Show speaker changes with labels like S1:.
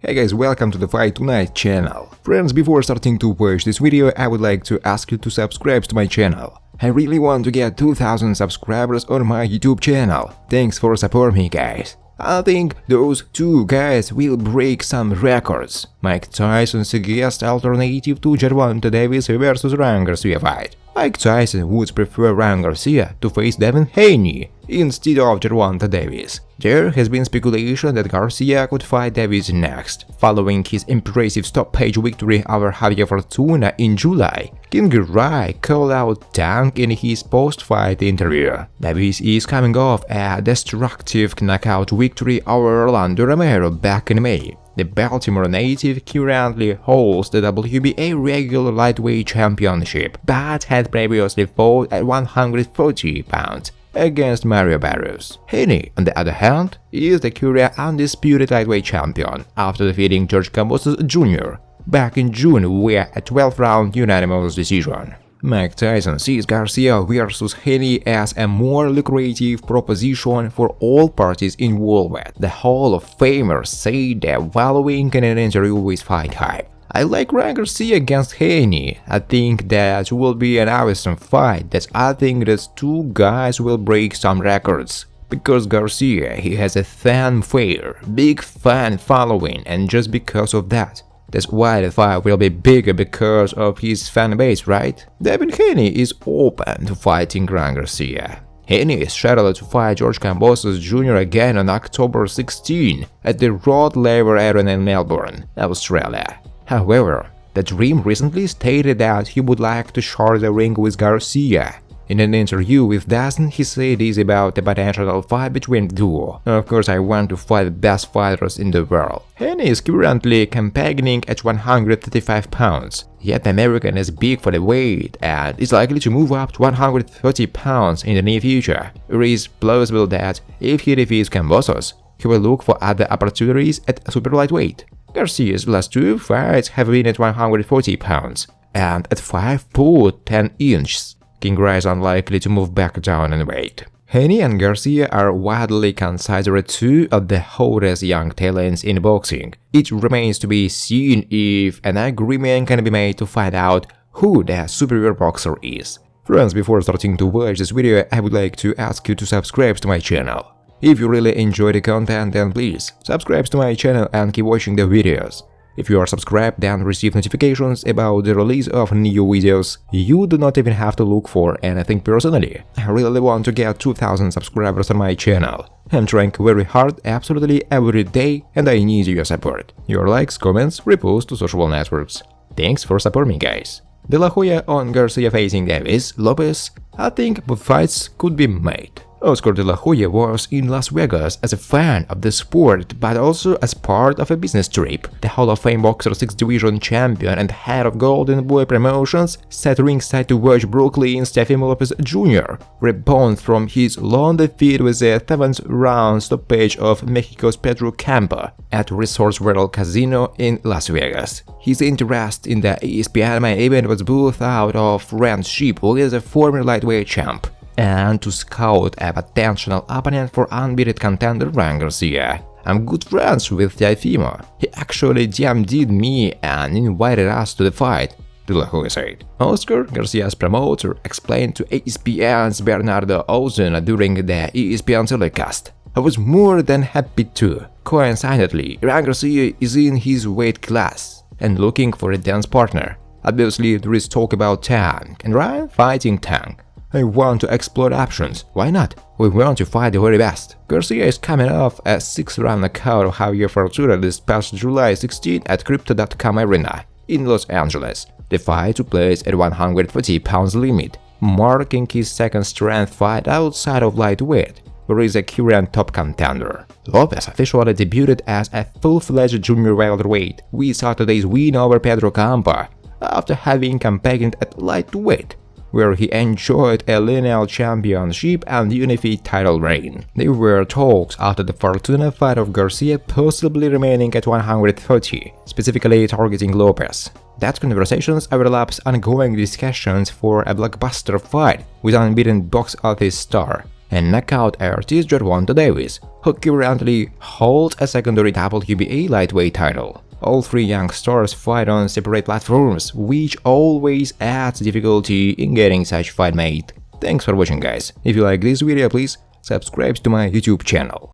S1: Hey guys, welcome to the Fight Tonight channel. Friends, before starting to watch this video, I would like to ask you to subscribe to my channel. I really want to get 2000 subscribers on my YouTube channel. Thanks for supporting me, guys. I think those two guys will break some records. Mike Tyson suggests alternative to Gervonta Davis vs Ryan Garcia fight. Mike Tyson would prefer Ryan Garcia to face Devin Haney instead of Gervonta Davis. There has been speculation that Garcia could fight Davis next, following his impressive stoppage victory over Javier Fortuna in July. KingRy called out Tank in his post-fight interview. Davis is coming off a destructive knockout victory over Orlando Romero back in May. The Baltimore native currently holds the WBA regular lightweight championship, but had previously fought at 140 pounds against Mario Barrios. Haney, on the other hand, is the current Undisputed Lightweight Champion after defeating George Kambosos Jr. back in June via a 12-round unanimous decision. Mike Tyson sees Garcia vs Haney as a more lucrative proposition for all parties involved. The Hall of Famer said that following in an interview with Fight Hype. I like Ryan Garcia against Haney. I think that will be an awesome fight. I think those two guys will break some records. Because Garcia, he has a fanfare, big fan following, and just because of that. That's why the fight will be bigger because of his fan base, right? Devin Haney is open to fighting Ryan Garcia. Haney is scheduled to fight George Kambosos Jr. again on October 16 at the Rod Laver Arena in Melbourne, Australia. However, the Dream recently stated that he would like to share the ring with Garcia. In an interview with DAZN, he said this about a potential fight between the duo. Of course, I want to fight the best fighters in the world. Haney is currently campaigning at 135 pounds. Yet the American is big for the weight and is likely to move up to 130 pounds in the near future. It is plausible that if he defeats Kambosos, he will look for other opportunities at super lightweight. Garcia's last two fights have been at 140 pounds and at 5 foot 10 inches. KingRy is unlikely to move back down in weight. Haney and Garcia are widely considered two of the hottest young talents in boxing. It remains to be seen if an agreement can be made to find out who the superior boxer is. Friends, before starting to watch this video, I would like to ask you to subscribe to my channel. If you really enjoy the content, then please subscribe to my channel and keep watching the videos. If you are subscribed and receive notifications about the release of new videos, you do not even have to look for anything personally. I really want to get 2000 subscribers on my channel. I'm trying very hard absolutely every day and I need your support. Your likes, comments, reposts to social networks. Thanks for supporting me, guys. De La Hoya on Garcia facing Davis, Lopez. I think both fights could be made. Oscar De La Hoya was in Las Vegas as a fan of the sport, but also as part of a business trip. The Hall of Fame boxer 6th Division champion and head of Golden Boy Promotions sat ringside to watch Brooklyn's Teofimo Lopez Jr. rebound from his long defeat with a 7th round stoppage of Mexico's Pedro Campo at Resorts World Casino in Las Vegas. His interest in the ESPN main event was both out of friendship with a former lightweight champ and to scout a potential opponent for unbeaten contender Ryan Garcia. I'm good friends with Teofimo. He actually DM'd me and invited us to the fight, De La Hoya said. Oscar, Garcia's promoter, explained to ESPN's Bernardo Ozuna during the ESPN telecast. I was more than happy to. Coincidentally, Ryan Garcia is in his weight class and looking for a dance partner. Obviously, there is talk about Tank and Ryan fighting Tank. I want to explore options. Why not? We want to fight the very best. Garcia is coming off a 6th-round knockout of Javier Fortuna this past July 16 at Crypto.com Arena in Los Angeles. The fight took place at 140 pounds limit, marking his second strength fight outside of lightweight, where he is a current top contender. Lopez officially debuted as a full-fledged junior welterweight with Saturday's win over Pedro Campo, after having competed at lightweight, where he enjoyed a lineal championship and unified title reign. There were talks after the Fortuna fight of Garcia possibly remaining at 130, specifically targeting Lopez. That conversations overlaps ongoing discussions for a blockbuster fight with unbeaten box office star and knockout artist Gervonta Davis, who currently holds a secondary WBA lightweight title. All three young stars fight on separate platforms, which always adds difficulty in getting such fight made. Thanks for watching, guys. If you like this video, please subscribe to my YouTube channel.